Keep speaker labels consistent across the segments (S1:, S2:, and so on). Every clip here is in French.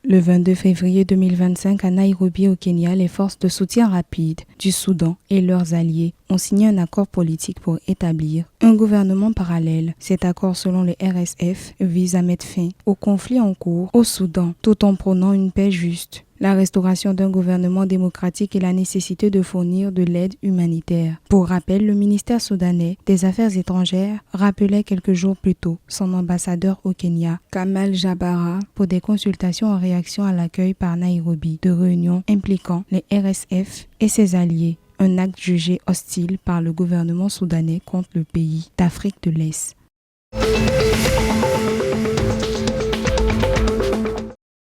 S1: Le 22 février 2025 à Nairobi au Kenya, les forces de soutien rapide du Soudan et leurs alliés ont signé un accord politique pour établir un gouvernement parallèle. Cet accord, selon le RSF, vise à mettre fin au conflit en cours au Soudan tout en prônant une paix juste, la restauration d'un gouvernement démocratique et la nécessité de fournir de l'aide humanitaire. Pour rappel, le ministère soudanais des Affaires étrangères rappelait quelques jours plus tôt son ambassadeur au Kenya, Kamal Jabara, pour des consultations en réaction à l'accueil par Nairobi de réunions impliquant les RSF et ses alliés, un acte jugé hostile par le gouvernement soudanais contre le pays d'Afrique de l'Est.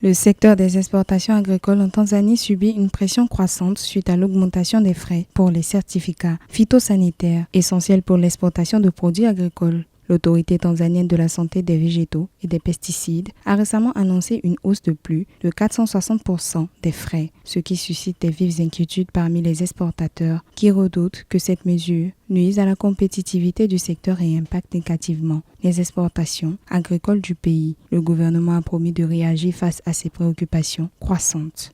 S1: Le secteur des exportations agricoles en Tanzanie subit une pression croissante suite à l'augmentation des frais pour les certificats phytosanitaires essentiels pour l'exportation de produits agricoles. L'autorité tanzanienne de la santé des végétaux et des pesticides a récemment annoncé une hausse de plus de 460% des frais, ce qui suscite des vives inquiétudes parmi les exportateurs qui redoutent que cette mesure nuise à la compétitivité du secteur et impacte négativement les exportations agricoles du pays. Le gouvernement a promis de réagir face à ces préoccupations croissantes.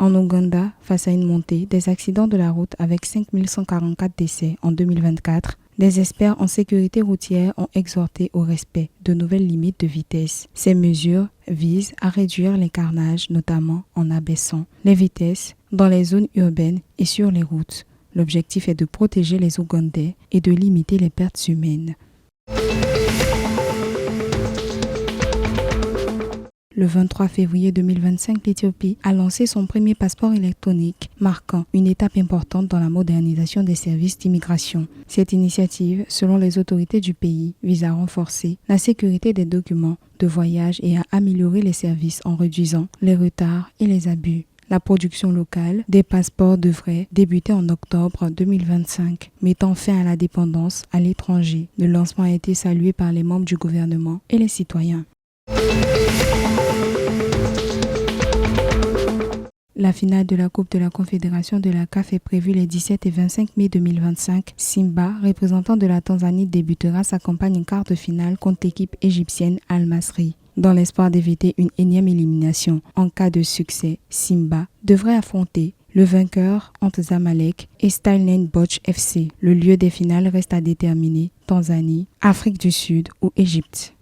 S1: En Ouganda, face à une montée des accidents de la route avec 5144 décès en 2024, les experts en sécurité routière ont exhorté au respect de nouvelles limites de vitesse. Ces mesures visent à réduire les carnages, notamment en abaissant les vitesses dans les zones urbaines et sur les routes. L'objectif est de protéger les Ougandais et de limiter les pertes humaines. Le 23 février 2025, l'Éthiopie a lancé son premier passeport électronique, marquant une étape importante dans la modernisation des services d'immigration. Cette initiative, selon les autorités du pays, vise à renforcer la sécurité des documents de voyage et à améliorer les services en réduisant les retards et les abus. La production locale des passeports devrait débuter en octobre 2025, mettant fin à la dépendance à l'étranger. Le lancement a été salué par les membres du gouvernement et les citoyens. La finale de la Coupe de la Confédération de la CAF est prévue les 17 et 25 mai 2025. Simba, représentant de la Tanzanie, débutera sa campagne en quart de finale contre l'équipe égyptienne Al-Masry. Dans l'espoir d'éviter une énième élimination, en cas de succès, Simba devrait affronter le vainqueur entre Zamalek et Stellenbosch FC. Le lieu des finales reste à déterminer, Tanzanie, Afrique du Sud ou Égypte.